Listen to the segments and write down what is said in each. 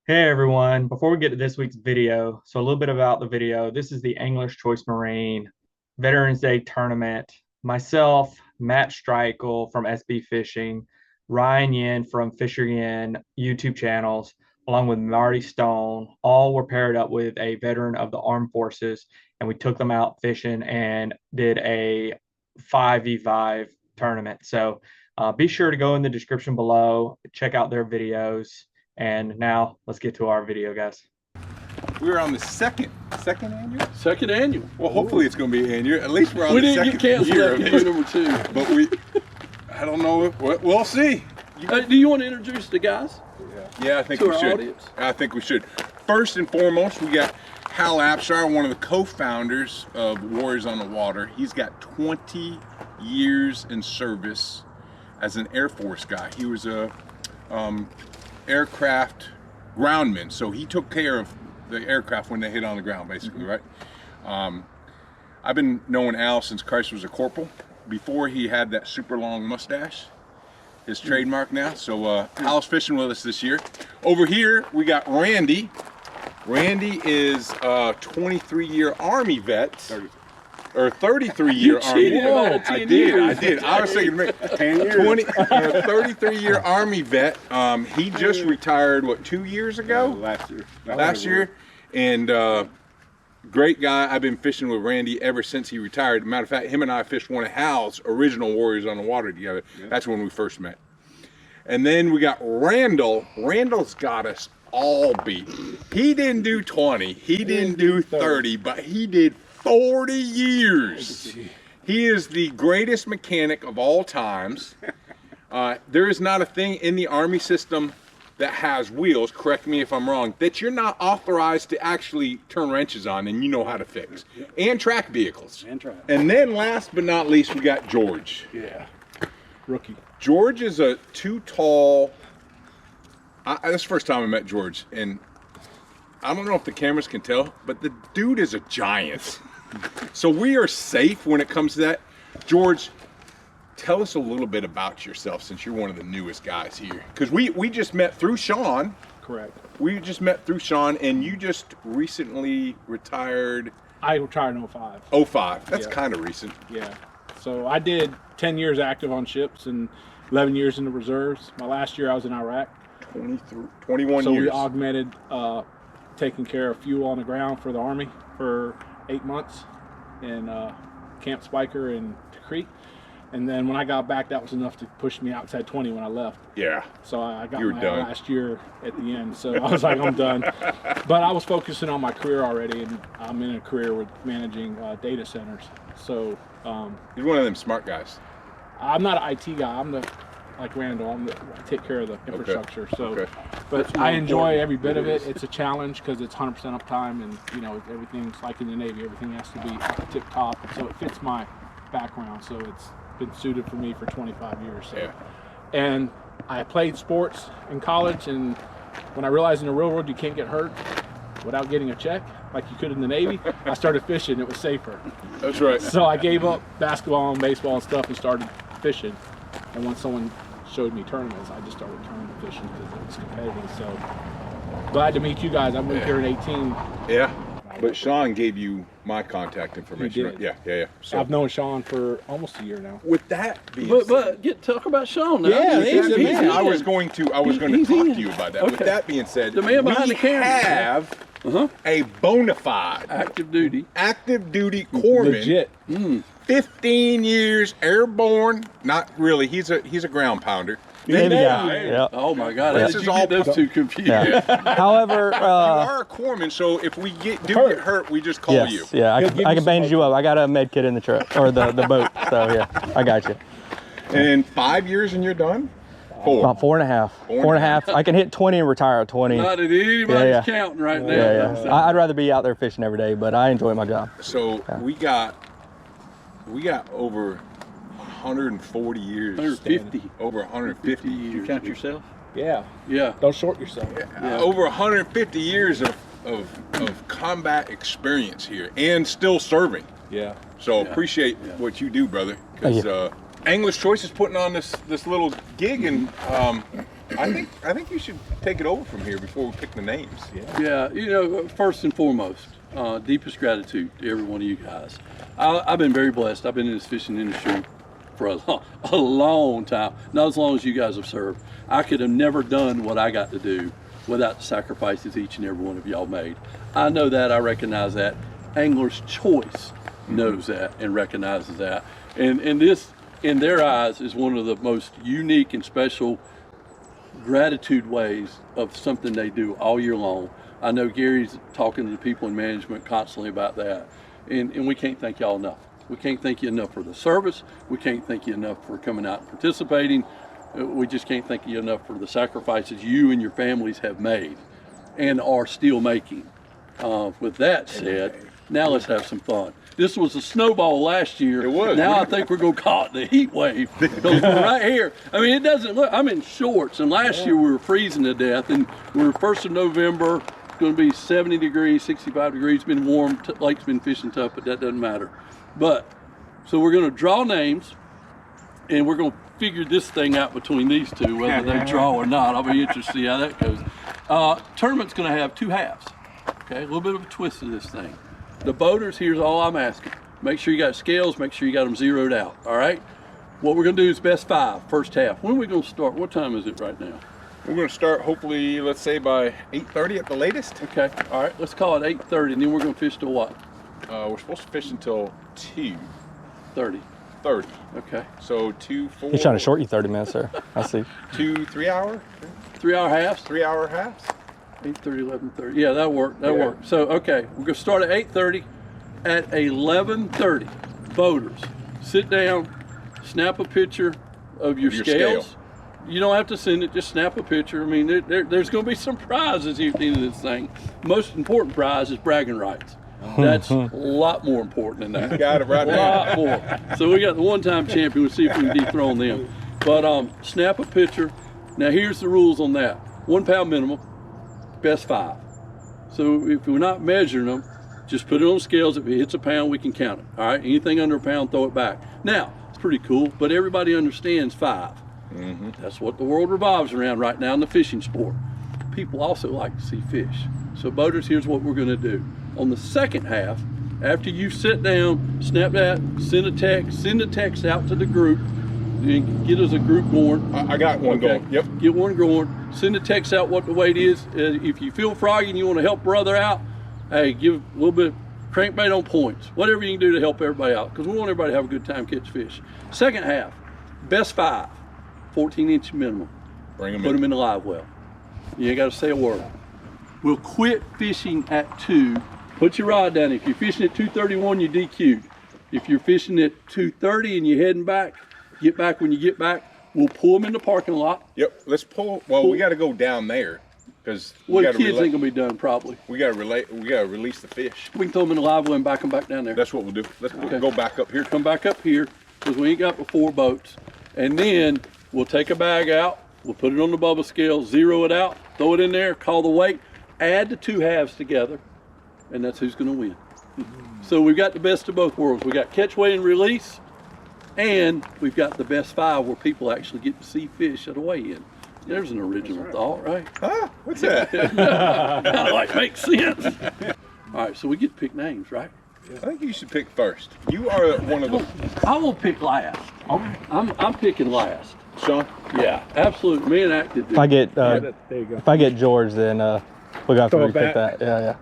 Hey everyone, before we get to this week's video, so a little bit about the video. This is the English Choice Marine Veterans Day Tournament. Myself, Matt Streichel from SB Fishing, Ryan Yin from Fisher Yin YouTube channels, along with Marty Stone, all were paired up with a veteran of the armed forces, and we took them out fishing and did a 5v5 tournament. So be sure to go in the description below, check out their videos. And now let's get to our video, guys. We're on the second annual? Second annual. Well, hopefully it's going to be annual. At least we're on We the didn't second get canceled year. after year number 2. But I don't know. We'll see. Do you want to introduce the guys? Yeah, I think To we our should. audience? I think we should. First and foremost, we got Hal Abshire, one of the co-founders of Warriors on the Water. He's got 20 years in service as an Air Force guy. He was a aircraft groundman, so he took care of the aircraft when they hit on the ground, basically, right? I've been knowing Al since Christ was a corporal, before he had that super long mustache, his trademark now. So Al's fishing with us this year. Over here we got Randy. Randy is a 23-year Army vet. Or 33-year Army. Whoa, I did. I was thinking 10 years. 33-year Army vet. He just retired, what, 2 years ago? Last year. And great guy. I've been fishing with Randy ever since he retired. Matter of fact, him and I fished one of Hal's original Warriors on the Water together. Yeah. That's when we first met. And then we got Randall. Randall's got us all beat. He didn't do 20. He didn't do 30, but he did 40 years. He is the greatest mechanic of all times. There is not a thing in the Army system that has wheels, correct me if I'm wrong, that you're not authorized to actually turn wrenches on and you know how to fix. And track vehicles. And then last but not least, we got George. Yeah. Rookie. George is a too tall. That's the first time I met George, and I don't know if the cameras can tell, but the dude is a giant. So we are safe when it comes to that. George, tell us a little bit about yourself, since you're one of the newest guys here. Because we just met through Sean. Correct. We just met through Sean, and you just recently retired. I retired in 05. 05. That's kind of recent. Yeah. So I did 10 years active on ships and 11 years in the reserves. My last year I was in Iraq. 21 so years. So we augmented taking care of fuel on the ground for the Army for 8 months in Camp Spiker and Creek. And then when I got back, that was enough to push me outside 20 when I left. Yeah. So I got my done. last year at the end. So I was like, I'm done. But I was focusing on my career already, and I'm in a career with managing data centers. So you're one of them smart guys. I'm not an IT guy. I'm like Randall. I take care of the infrastructure. Okay. So, but I enjoy every bit of it. It's a challenge because it's 100% uptime, and you know everything's like in the Navy. Everything has to be tip top, and so it fits my background. So it's been suited for me for 25 years. So. Yeah. And I played sports in college, and when I realized in the real world you can't get hurt without getting a check like you could in the Navy, I started fishing. It was safer. That's right. So I gave up basketball and baseball and stuff and started fishing. And when someone showed me tournaments, I just started turning to fishing because it was competitive. So glad to meet you guys. I moved here in 18. Yeah. But Sean gave you my contact information. He did. Right? Yeah. So I've known Sean for almost a year now. with that being Talk about Sean now. Yeah, said, he's the man. I was going to talk to you about that. With that being said, The man behind we the camera. have a bona fide Active duty corpsman. Legit. 15 years airborne. Not really. He's a ground pounder. Navy guy. Yep. Oh my God! This How did is you all get those two confused? Yeah. However, You are a corpsman, so if we get hurt, we just call you. yes, yeah, I can bandage you up. I got a med kit in the truck or the boat, so yeah, I got you. And in 5 years and you're done? 4. About 4.5. 4.5. I can hit 20 and retire at 20. Not that anybody's counting right now. Yeah. I'd rather be out there fishing every day, but I enjoy my job. So we got over 140 years. 150. Over 150 years. You count yourself? Yeah. Yeah. Don't short yourself. Over 150 years of combat experience here and still serving. Yeah. So appreciate what you do, brother. Because English Choice is putting on this little gig, and I think you should take it over from here before we pick the names. Yeah, you know, first and foremost, deepest gratitude to every one of you guys. I've been very blessed. I've been in this fishing industry for a long time, not as long as you guys have served. I could have never done what I got to do without the sacrifices each and every one of y'all made. I know that, I recognize that. Angler's Choice knows that and recognizes that. And this, in their eyes, is one of the most unique and special gratitude ways of something they do all year long. I know Gary's talking to the people in management constantly about that. And we can't thank y'all enough. We can't thank you enough for the service. We can't thank you enough for coming out and participating. We just can't thank you enough for the sacrifices you and your families have made and are still making. With that said, now let's have some fun. This was a snowball last year. It was. Now I think we're going to call it the heat wave because we're right here. I mean, it doesn't look, I'm in shorts, and last year we were freezing to death, and we were 1st of November, it's going to be 70 degrees, 65 degrees, it's been warm, lake's been fishing tough, but that doesn't matter. But, so we're going to draw names, and we're going to figure this thing out between these two, whether they draw or not. I'll be interested to see how that goes. Tournament's going to have 2 halves. Okay, a little bit of a twist to this thing. The boaters, here's all I'm asking. Make sure you got scales, make sure you got them zeroed out, all right? What we're gonna do is best 5, first half. When are we gonna start? What time is it right now? We're going to start hopefully, let's say by 8:30 at the latest. Okay, all right, let's call it 8:30, and then we're gonna fish till what? We're supposed to fish until 2:30. 30. Okay. So 2, 4. He's trying to short you 30 minutes, sir. I see. 2, 3 hour? 3 hour halves? 3 hour halves? 8:30, 11:30. Yeah, that'll work. That'll work. So, okay, we're gonna start at 8:30. At 11:30, boaters, sit down, snap a picture of your scales. Scale. You don't have to send it, just snap a picture. I mean, there's going to be some prizes here at the end of this thing. Most important prize is bragging rights. That's a lot more important than that. You got it right A lot more. So we got the one-time champion. We'll see if we can dethrone them. But snap a picture. Now here's the rules on that. 1 pound minimum, best 5. So if we're not measuring them, just put it on scales. If it hits a pound, we can count it. All right, anything under a pound, throw it back. Now, it's pretty cool, but everybody understands 5. That's what the world revolves around right now in the fishing sport. People also like to see fish. So boaters, here's what we're gonna do. On the second half, after you sit down, snap that, send a text out to the group, and get us a group going. I got one going. Yep. Get one going. Send a text out what the weight is. If you feel froggy and you want to help brother out, hey, give a little bit of crankbait on points. Whatever you can do to help everybody out, because we want everybody to have a good time catch fish. Second half, best 5, 14-inch minimum. Bring them Put them in the live well. You ain't got to say a word. We'll quit fishing at 2. Put your rod down. If you're fishing at 2:31, you're DQ'd. If you're fishing at 2:30 and you're heading back, get back when you get back. We'll pull them in the parking lot. Yep. Let's pull. Well, we got to go down there because Well, the kids ain't gonna be done probably. We got to release the fish. We can throw them in the live well and back them back down there. That's what we'll do. Let's Okay. go back up here. Come back up here because we ain't got but 4 boats, and then we'll take a bag out. We'll put it on the bubble scale, zero it out, throw it in there, call the weight, add the 2 halves together, and that's who's gonna win. So we've got the best of both worlds. We got catch, weigh, and release, and we've got the best 5 where people actually get to see fish at a weigh-in. There's an original thought, right? Huh? What's that? Kind of like makes sense. All right, so we get to pick names, right? I think you should pick first. You are one of the. I will pick last. I'm picking last. Sean? Yeah, absolutely. Me and Act did If I get There you go. if I get George, then we'll have to Throw it repick back. that. Yeah,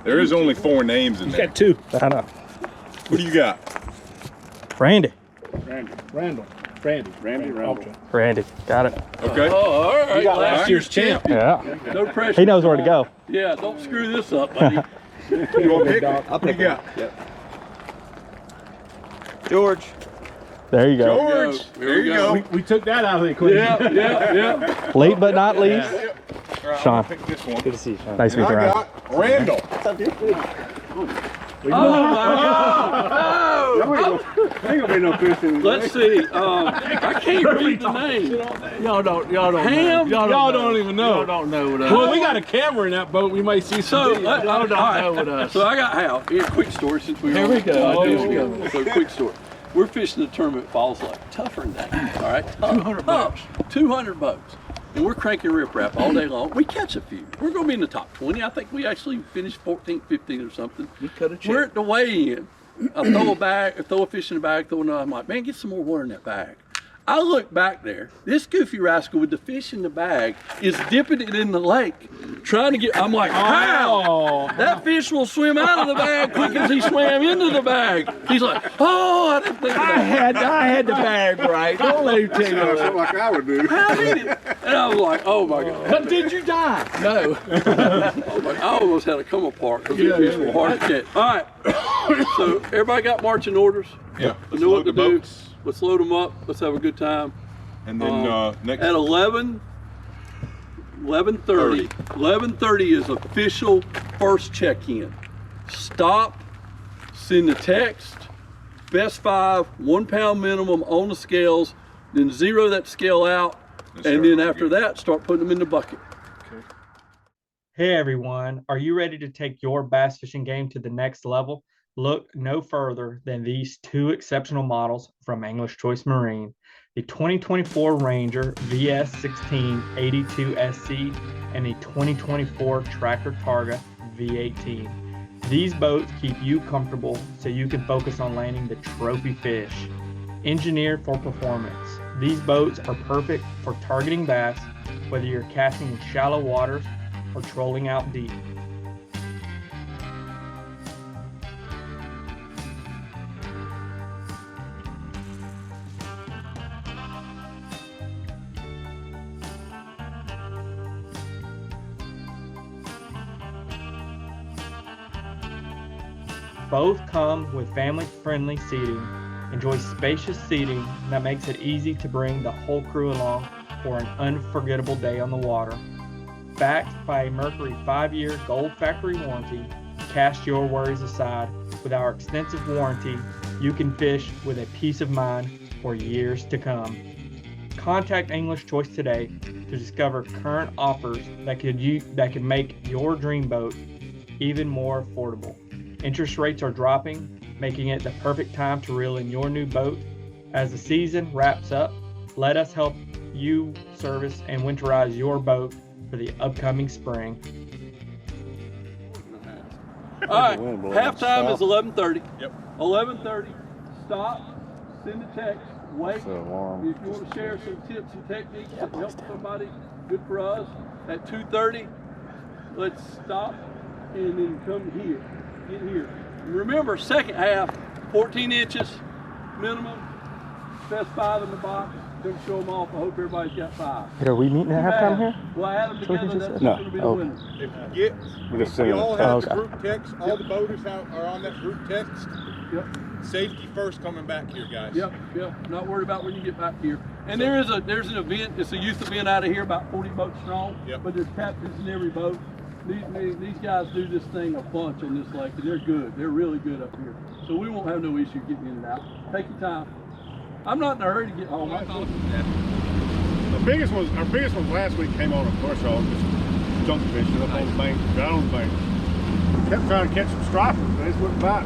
There is only 4 names in You there. got 2. yeah. I know. What do you got? Randy. Randy. Ultra. Randy. Got it. Okay. Oh, all right. You got last year's champ. Yeah. No pressure. He knows where to go. Yeah, don't screw this up, buddy. You want to pick? What do you got? George. There you go. George. There you go. We took that out of the equation. Yeah. Late but not least, Right, Sean. I'll pick this one. Good to see you, Sean. Nice to And meet you, I Ryan. got Randall. Oh my God. Ain't gonna be no fish in Let's see. I can't read the name. Y'all don't Ham? Y'all don't even know. Y'all don't know what Well, we got a camera in that boat. We may see So, some. all know with right. us. So I got Hal. Here, quick story since we Here we go. So quick story. We're fishing a tournament at Falls Lake, tougher than that, all right? 200 bucks. 200 bucks. And we're cranking riprap all day long. We catch a few. We're going to be in the top 20. I think we actually finished 14th, 15th or something. We cut a check. We're at the weigh-in. I throw a fish in the bag, throw another. I'm like, man, get some more water in that bag. I look back there. This goofy rascal with the fish in the bag is dipping it in the lake, trying to get. I'm like, how? That fish will swim out of the bag quick as he swam into the bag. He's like, oh, I didn't think of that. I had the bag right. Don't let him tell you That's that. like I would do. How did it? And I was like, oh my God. But did you die? No. I almost had to come apart because these fish were hard to catch. All right. So everybody got marching orders? Yeah. I know what to do. Let's load them up. Let's have a good time. And then next at 11:30. 11:30 is official first check-in. Stop, send a text, best 5, 1 pound minimum on the scales, then zero that scale out, and then after that, start putting them in the bucket. Okay. Hey everyone, are you ready to take your bass fishing game to the next level? Look no further than these two exceptional models from English Choice Marine, the 2024 Ranger VS1682SC and the 2024 Tracker Targa V18. These boats keep you comfortable so you can focus on landing the trophy fish. Engineered for performance, these boats are perfect for targeting bass, whether you're casting in shallow waters or trolling out deep. Both come with family-friendly seating. Enjoy spacious seating that makes it easy to bring the whole crew along for an unforgettable day on the water. Backed by a Mercury 5-year Gold Factory warranty, cast your worries aside. With our extensive warranty, you can fish with a peace of mind for years to come. Contact English Choice today to discover current offers that could make your dream boat even more affordable. Interest rates are dropping, making it the perfect time to reel in your new boat. As the season wraps up, let us help you service and winterize your boat for the upcoming spring. All right, halftime is 11:30. Yep. 11:30. Stop. Send a text. Wait. If you want to share some tips and techniques that help somebody, good for us. At 2:30, let's stop and then come here. Get here. Remember, second half, 14 inches minimum. Best 5 in the box. Don't show them off. I hope everybody's got 5. Are we meeting at halftime here? Well, I had them together. That's No. going to be the winner. if you get, we all have the group text. All the boaters are on that group text. Yep. Safety first coming back here, guys. Yep. Not worried about when you get back here. And there's an event. It's a youth event out of here, about 40 boats strong. Yep. But there's captains in every boat. These guys do this thing a bunch on this lake, and they're good. They're really good up here. So we won't have no issue getting in and out. Take your time. I'm not in a hurry to get home. Our biggest ones last week came on a bush hog, just junk fishing up on the bank, right on the bank. Kept trying to catch some stripers, but they just wouldn't bite.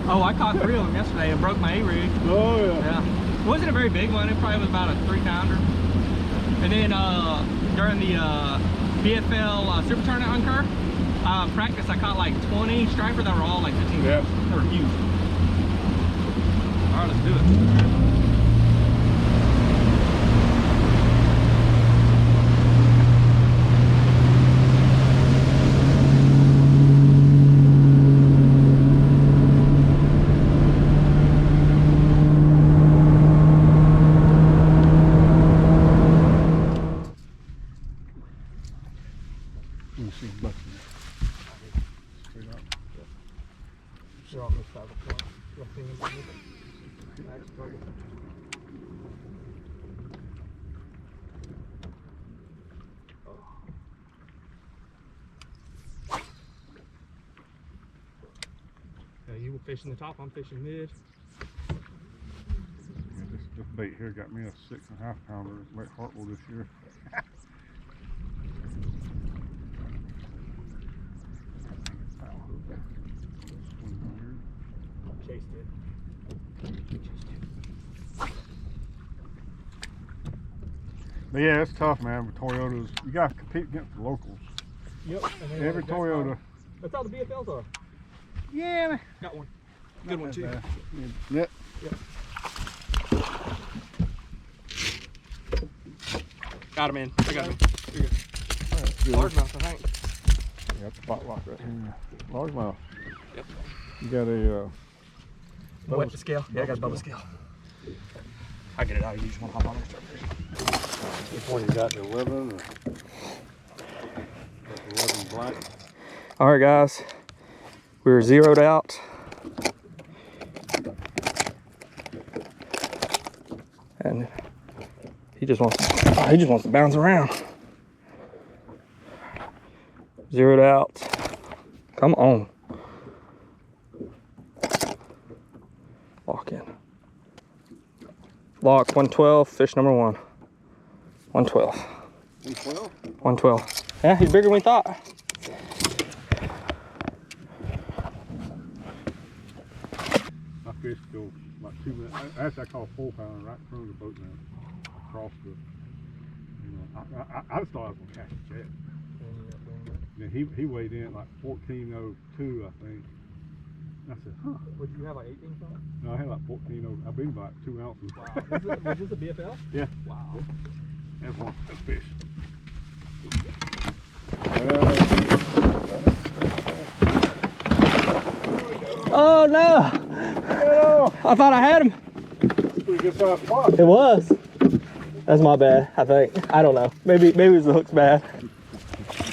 Oh, I caught 3 of them yesterday and broke my A-rig. Oh yeah. Yeah. It wasn't a very big one. It probably was about a 3-pounder. And then during the BFL Super Tournament on Kerr, practice I caught like 20 stripers that were all like 15 Yeah. pounds. They were huge. All right, let's do it. You were fishing the top, I'm fishing mid. This bait here got me a 6.5 pounder at Lake Hartwell this year. Chased it. But yeah, it's tough, man. With Toyotas, you got to compete against the locals. Yep. Every Toyota. That's all the BFLs are. Yeah. Got one. Good one too. Yep. Got him in. I got him. You're good. Largemouth, I think. You got the spot lock right here. Largemouth. Yep. You got a Wet the scale? Yeah, I got a bubble scale. I get it out. You just want to hop on and start fishing. Which one you got? The 11 or 11 black? All right, guys. We were zeroed out. And he just wants to bounce around. Zeroed out. Come on. Lock in. Lock 112, fish number 1. 112. 112? 112. Yeah, he's bigger than we thought. My fish go like 2 minutes. Actually, I caught a 4-pounder right in front of the boat now. Across the, I just thought I was going to catch a jet. And he weighed in like 1402, I think. And I said, huh. Would you have like 18 something? No, I had like 14. I beat about 2 ounces. Wow. Was this a BFL? Yeah. Wow. That's one. That's fish. Oh no! I thought I had him. Pretty good sized spot. It was. That's my bad, I think. I don't know. Maybe it was the hook's bad.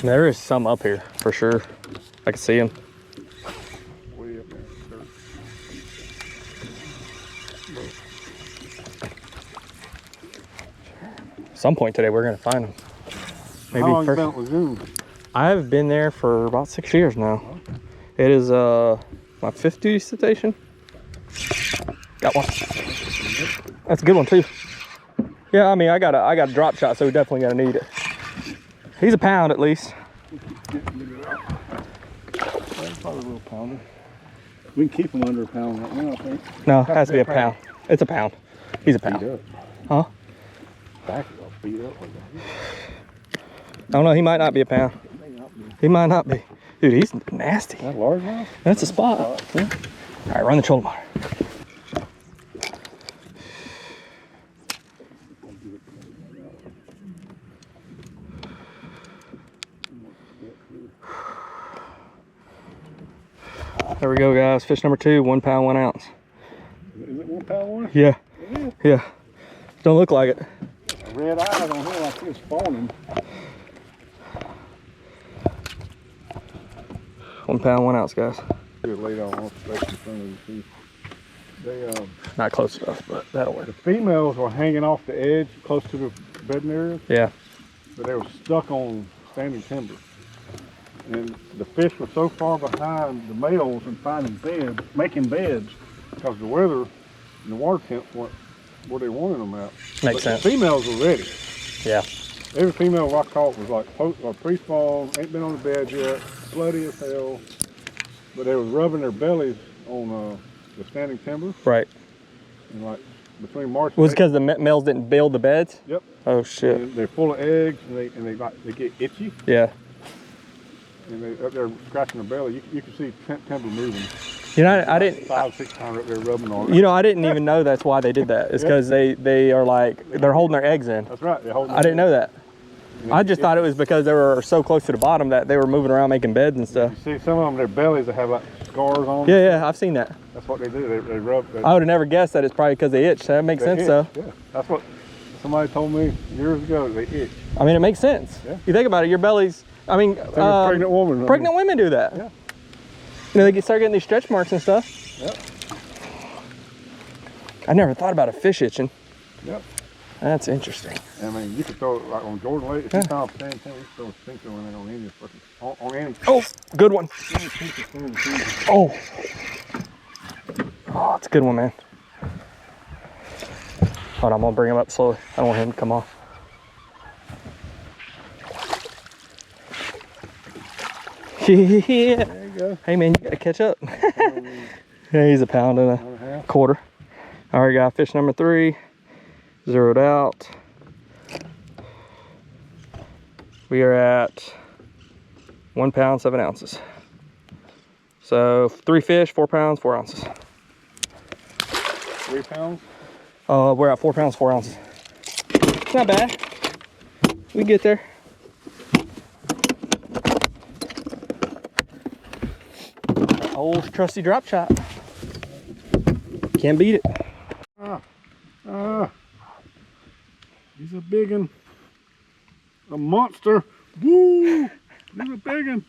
There is some up here for sure. I can see him. Way up there. Some point today we're gonna find him. Maybe How long you first. been at Lagoon? I've been there for about 6 years now. It is my 5th duty station. Got one. That's a good one too. Yeah, I mean I got a drop shot, so we definitely gotta need it. He's a pound at least. That's probably a little pounder. We can keep him under a pound right now, I think. No, it has to be a pound. It's a pound. He's a pound. Beat up. Huh? Back is all beat up like that. I don't know, he might not be a pound. He might not be. Dude, he's nasty. That large now? That's a spot. Yeah. All right, run the trolling motor. There we go, guys. Fish number 2, 1 pound, 1 ounce. Is it 1 pound one? Yeah. It is. Yeah. Don't look like it. Red eyes on here like it's spawning. 1 pound, 1 ounce, guys. Good laid out on space in front of the They Not close enough, but that'll work. the females were hanging off the edge close to the bedding area, Yeah. but they were stuck on standing timber. And the fish were so far behind the males in finding beds, making beds, because the weather and the water temps weren't where they wanted them at. Makes sense. The females were ready. Yeah. Every female I caught was like pre-spawn, ain't been on the bed yet, bloody as hell, but they were rubbing their bellies on the standing timber, Right. and like between March Was it and because the males didn't build the beds? Yep. Oh shit. And they're full of eggs, and they get itchy, Yeah. and they up there scratching their belly. You can see timber moving. You know, I didn't. 5-6 times up there rubbing on it. You know, I didn't even know that's why they did that. It's because they are like they're holding their eggs in. That's right. They're holding. I didn't know that. I just thought it was because they were so close to the bottom that they were moving around making beds and stuff. You see some of them, their bellies that have like scars on them. Yeah, yeah, I've seen that. That's what they do. They rub. I would have never guessed that it's probably because they itch. That makes sense, though. Yeah, that's what somebody told me years ago. They itch. I mean, it makes sense. Yeah. You think about it, your bellies. I mean, Pregnant woman. pregnant women do that. Yeah. You know, they start getting these stretch marks and stuff. Yep. I never thought about a fish itching. Yep. That's interesting. I mean, you could throw it like on Jordan Lake. If you found a stand timber, you could throw a stinker in there on any fucking on any. Oh, good one. Oh. Oh, it's a good one, man. Hold on, I'm gonna bring him up slowly. I don't want him to come off. Yeah. There you go. Hey man, you gotta catch up. Yeah, he's a pound and a quarter. All right, guys, fish number 3, zeroed out. We are at 1 pound, 7 ounces. So 3 fish, 4 pounds, 4 ounces. 3 pounds? We're at 4 pounds, 4 ounces. Not bad. We get there. Old trusty drop shot. Can't beat it. He's a big one. A monster. Woo! He's a big one.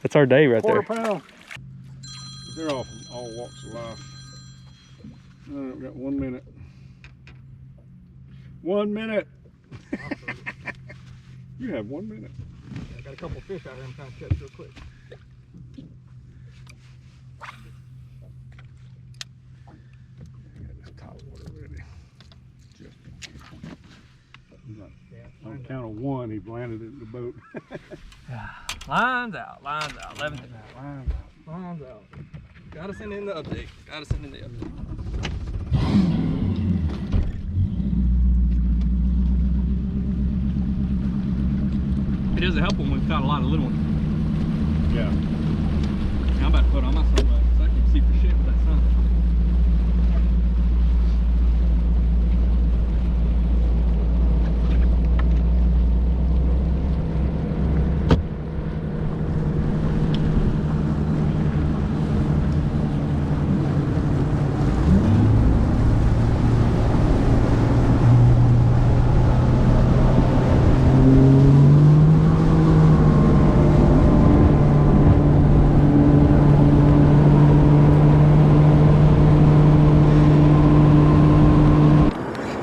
That's our day right there. Quarter pound. They're all from all walks of life. All right, we've got 1 minute. 1 minute. You have 1 minute. I got a couple fish out here I'm trying to catch real quick. Get this top water ready. On the count of 1, he landed it in the boat. Lines out, lines out. 11th out, lines out. Gotta send in the update. Gotta send in the update. It doesn't help when we've got a lot of little ones. Yeah. I'm about to put on my sunglasses so I can see for shit with that sun.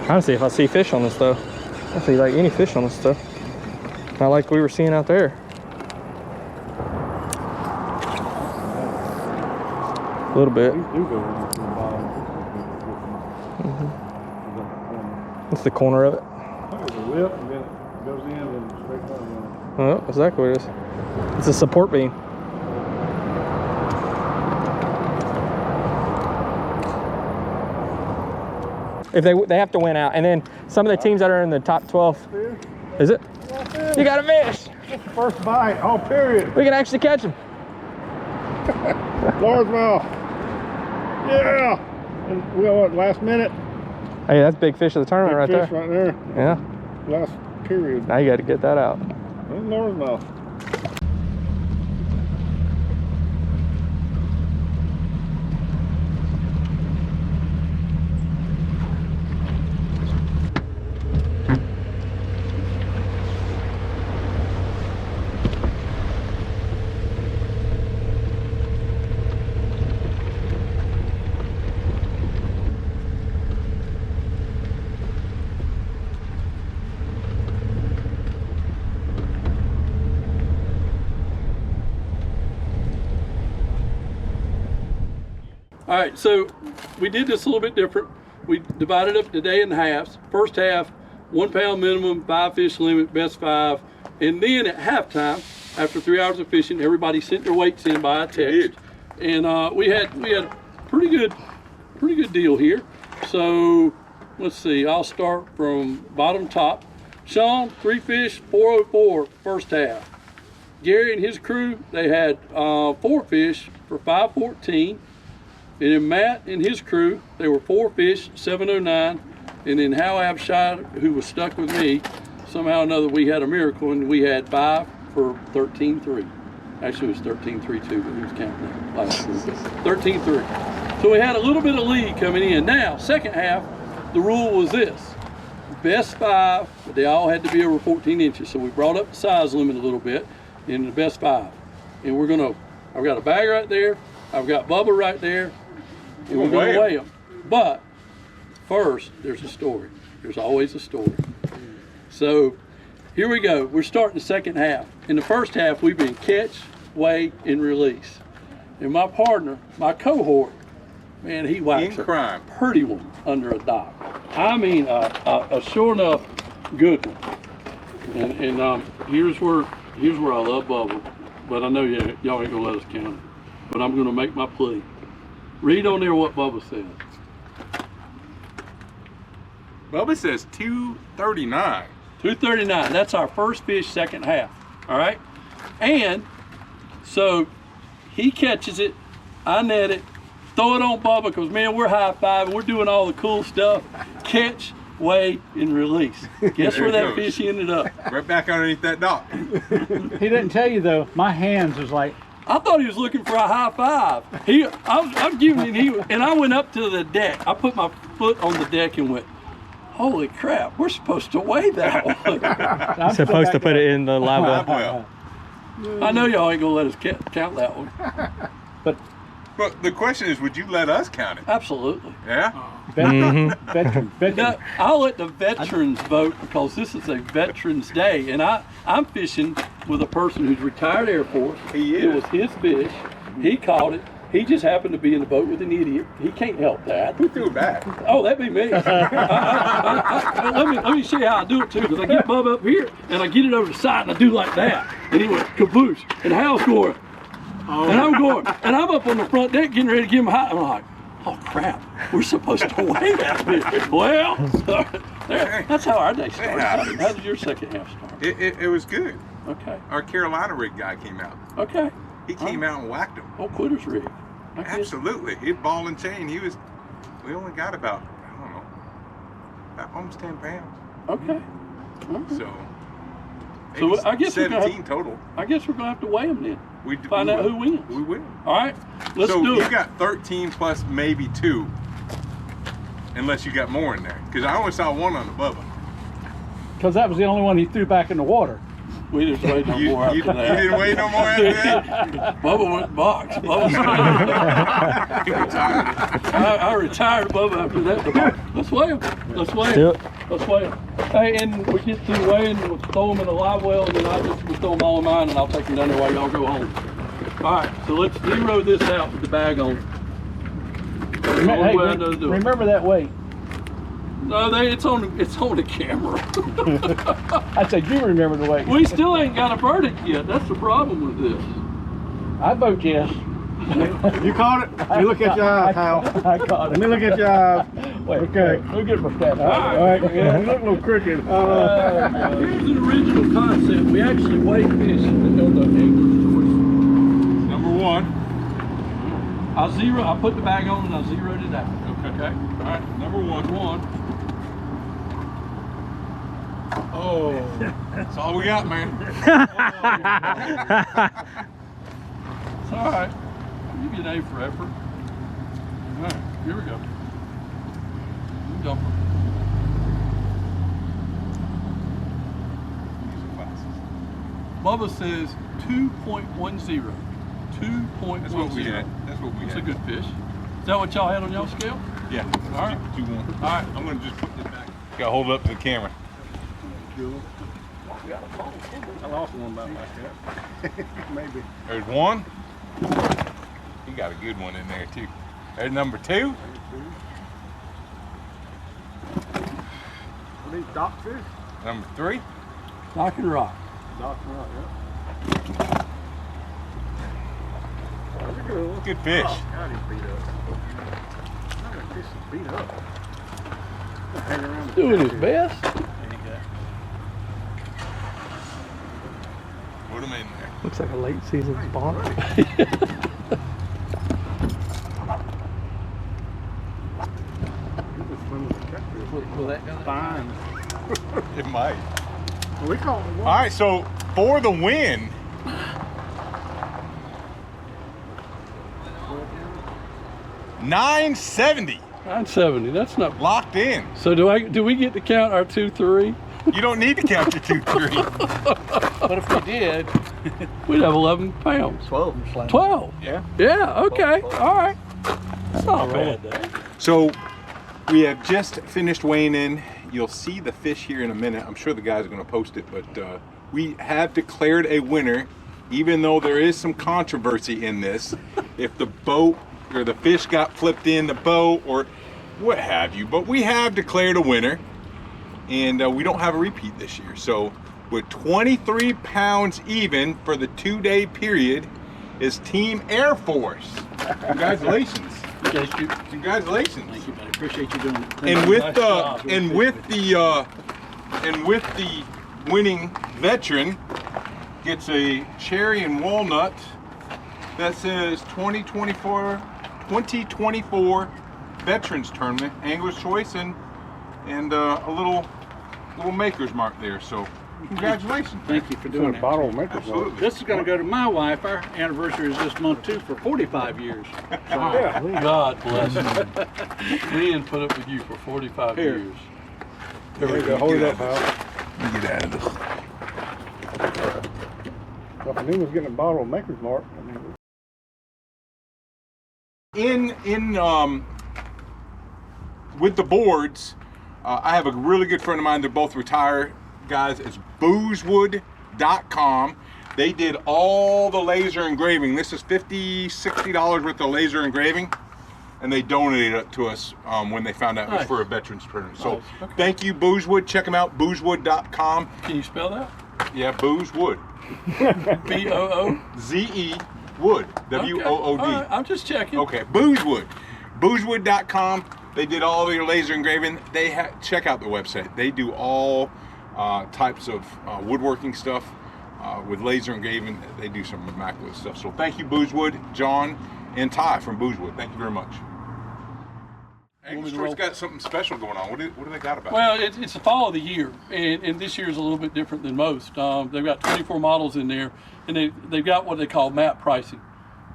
Trying to see if I see fish on this though. I see like any fish on this stuff. Not like we were seeing out there. A little bit. These do go in from the bottom. That's the corner of it. There's a lip and then it goes in and straight down. Oh, exactly what it is. It's a support beam. If they have to win out, and then some of the teams that are in the top 12. Is it? You got a fish. First bite, all period. We can actually catch him. Largemouth. Yeah. And we got what, last minute? Hey, that's big fish of the tournament right Big fish there. right there. Yeah. Last period. Now you got to get that out. And largemouth. All right, so we did this a little bit different. We divided up the day in halves. First half, 1 pound minimum, 5 fish limit, best 5. And then at halftime, after 3 hours of fishing, everybody sent their weights in by a text. And we had a pretty good deal here. So let's see, I'll start from bottom top. Sean, 3 fish, 404 first half. Gary and his crew, they had 4 fish for 514. And then Matt and his crew, they were 4 fish, 709. And then Hal Abshire, who was stuck with me, somehow or another we had a miracle and we had 5 for 13.3. Actually it was 13.32, but he was counting that last week. 13.3. So we had a little bit of lead coming in. Now, second half, the rule was this. Best 5, but they all had to be over 14 inches. So we brought up the size limit a little bit in the best 5. And I've got a bag right there, I've got Bubba right there, and we're gonna weigh them. But first, there's a story. There's always a story. So here we go. We're starting the second half. In the first half, we've been catch, weigh, and release. And my partner, my cohort, man, he whacks a pretty one under a dock. I mean, a sure enough good one. And here's where I love Bubba, but I know y'all ain't gonna let us count it. But I'm gonna make my plea. Read on there what Bubba says. Bubba says 239. 239. That's our first fish, second half. All right. And so he catches it, I net it, throw it on Bubba because, man, we're high-fiving. We're doing all the cool stuff. Catch, weigh, and release. Guess where that fish ended up? Right back underneath that dock. He didn't tell you though. My hands was like. I thought he was looking for a high five. I'm giving him, and I went up to the deck. I put my foot on the deck and went, holy crap, we're supposed to weigh that one. I'm supposed to put it in the live well. I know y'all ain't gonna let us count that one. But the question is, would you let us count it? Absolutely. Yeah? Veteran. No, I'll let the veterans vote because this is a Veterans Day, and I'm fishing with a person who's retired Air Force. He is. It was his fish. He caught it. He just happened to be in the boat with an idiot. He can't help that. Who threw it back? Oh, that'd be me. Let me show you how I do it too. Because I get Bubba up here and I get it over the side and I do like that, and he went caboose. And Hal's going, and I'm going, and I'm up on the front deck getting ready to give him a high. I'm like, oh crap, we're supposed to weigh that fish. Well, that's how our day started. How did your second half start? It was good. Okay. Our Carolina rig guy came out. Okay. He came out and whacked him. Oh, quitter's rig. Absolutely. He ball and chain. We only got about, I don't know, about almost 10 pounds. Okay. So I guess 17 total. I guess we're gonna have to weigh them then. Find we out who wins. We will. All right. Let's do it. So you got 13 plus maybe 2, unless you got more in there. Because I only saw 1 on the Bubba. Because that was the only one he threw back in the water. We didn't wait no more after that. You didn't wait no more after that? Bubba went box. Bubba I retired Bubba after that. Let's weigh him. Let's weigh him. Let's weigh him. Hey, and we get through weighing, we'll throw them in a live well, and then we'll throw them all in mine, and I'll take them down there while y'all go home. All right, so let's zero this out with the bag on. Hey, remember that weight. No, it's on the camera. I said you remember the weight. We still ain't got a verdict yet. That's the problem with this. I vote yes. You caught it? Let me look at your eyes, Hal. I caught it. Let me look at your eyes. Wait, Okay. we'll get my stats. All right. Yeah, you look a little crooked. Here's the original concept. We actually weigh fish on the Angler's Choice. Number 1. I put the bag on and I zeroed it out. Okay. All right, number 1. Oh, that's all we got, man. It's all right. I'll give you an A for effort. All right, here we go. Dumper. Bubba says 2.10. 2.10. That's what we had. That's a good fish. Is that what y'all had on y'all scale? Yeah. All right. 2-1. All right. I'm gonna just put this back. Gotta hold it up to the camera. I lost one by myself. Maybe. There's 1. You got a good one in there too. There's number 2. Are these dock fish? Number 3. Dock and rock. Dock and rock, yeah. That's a good one. Good fish. Oh, God, he's beat up. That fish is beat up. Hang around the Doing his best. Put them in there. Looks like a late season spawn. Will that go? Fine. It might. We caught one. All right, so for the win, $970 970. That's not locked in. So do we get to count our 2-3? You don't need to count your 2-3. But if we did, We'd have 11 pounds. 12. 12? Yeah. Yeah, okay. All right. That's not bad, though. So we have just finished weighing in. You'll see the fish here in a minute. I'm sure the guys are going to post it, but we have declared a winner, even though there is some controversy in this. If the boat or the fish got flipped in the boat or what have you, but we have declared a winner, and we don't have a repeat this year. So with 23 pounds even for the 2-day period is Team Air Force. Congratulations. Congratulations. Thank you, buddy. Appreciate you doing it. And with the And with the winning veteran gets a cherry and walnut that says 2024 Veterans Tournament, Angler's Choice, and a little maker's mark there. So congratulations. Thank you for doing that. Bottle of maker's mark. Absolutely. This is going to go to my wife. Our anniversary is this month too for 45 years. God bless you. Lynn put up with you for 45 Here. years. There we go. Hold it up, Hal. Get out of this. If anyone's getting a bottle of maker's mark, I mean, With the boards, I have a really good friend of mine. They're both retired guys. It's boozewood.com. They did all the laser engraving. This is $50, $60 worth of laser engraving, and they donated it to us when they found out it was for a veterans tournament. So thank you, Boozewood. Check them out, boozewood.com. Can you spell that? Yeah, Boozewood. B-O-O-Z-E Wood. W-O-O-D. Okay. All right, I'm just checking. Okay, Boozewood. Boozewood.com. They did all of your laser engraving. Check out the website. They do all types of woodworking stuff with laser engraving. They do some immaculate stuff. So thank you, Boozewood, John, and Ty from Boozewood. Thank you very much. Angler's Choice got something special going on. What do they got about it? Well, it's the fall of the year, and this year is a little bit different than most. They've got 24 models in there, and they've got what they call map pricing.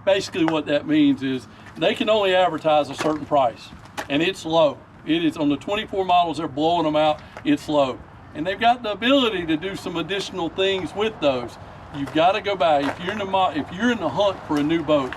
Basically what that means is they can only advertise a certain price, and it's low. It is on the 24 models, they're blowing them out, it's low. And they've got the ability to do some additional things with those. You've got to go by, if you're in the hunt for a new boat,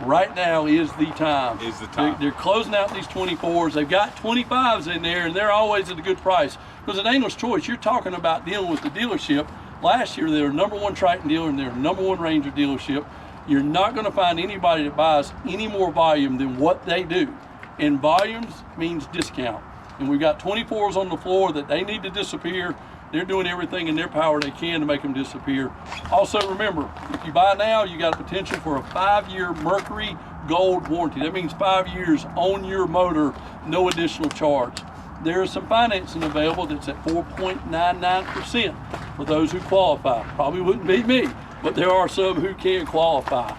right now is the time. Is the time. They're closing out these 24s. They've got 25s in there, and they're always at a good price. Because at Angler's Choice, you're talking about dealing with the dealership. Last year, they were #1 Triton dealer, and they're #1 Ranger dealership. You're not going to find anybody that buys any more volume than what they do. And volumes means discount. And we've got 24s on the floor that they need to disappear. They're doing everything in their power they can to make them disappear. Also remember, if you buy now, you got a potential for a 5-year Mercury Gold warranty. That means 5 years on your motor, no additional charge. There is some financing available that's at 4.99% for those who qualify. Probably wouldn't be me, but there are some who can qualify.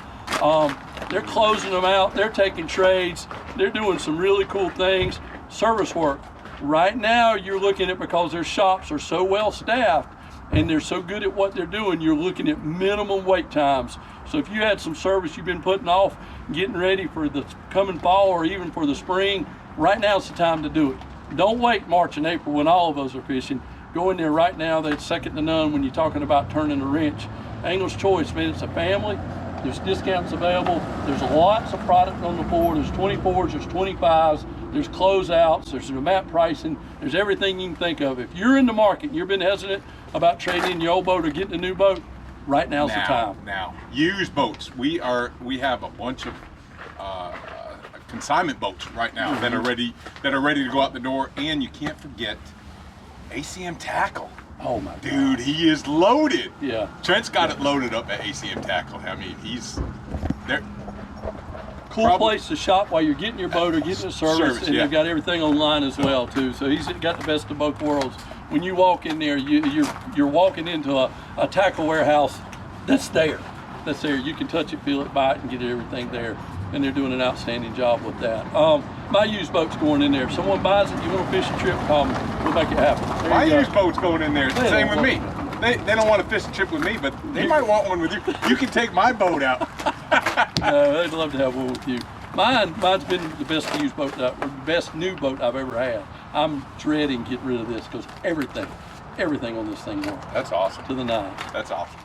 They're closing them out, they're taking trades, they're doing some really cool things. Service work. Right now, you're looking at, because their shops are so well staffed and they're so good at what they're doing, you're looking at minimum wait times. So if you had some service you've been putting off, getting ready for the coming fall or even for the spring, right now's the time to do it. Don't wait March and April when all of us are fishing. Go in there right now. That's second to none when you're talking about turning a wrench. Angler's Choice, man, it's a family. There's discounts available. There's lots of product on the board. There's 24s, there's 25s, there's closeouts, there's map pricing, there's everything you can think of. If you're in the market and you've been hesitant about trading in your old boat or getting a new boat, right now's the time. Now, used boats. We have a bunch of consignment boats right now that are ready to go out the door, and you can't forget ACM Tackle. Oh my God. Dude, he is loaded. Yeah. Trent's got it loaded up at ACM Tackle. I mean, he's there. Cool place to shop while you're getting your boat or getting a service, and they've got everything online as well too. So he's got the best of both worlds. When you walk in there, you're walking into a tackle warehouse that's there. That's there. You can touch it, feel it, buy it, and get everything there. And they're doing an outstanding job with that. My used boat's going in there. If someone buys it, you want to fish a trip, call me. We'll make it happen. My used boat's going in there. It's the same with me. They don't want to fish a trip with me, but they might want one with you. You can take my boat out. They'd love to have one with you. Mine's been the best used boat, the best new boat I've ever had. I'm dreading getting rid of this because everything on this thing works. That's awesome. To the nine. That's awesome.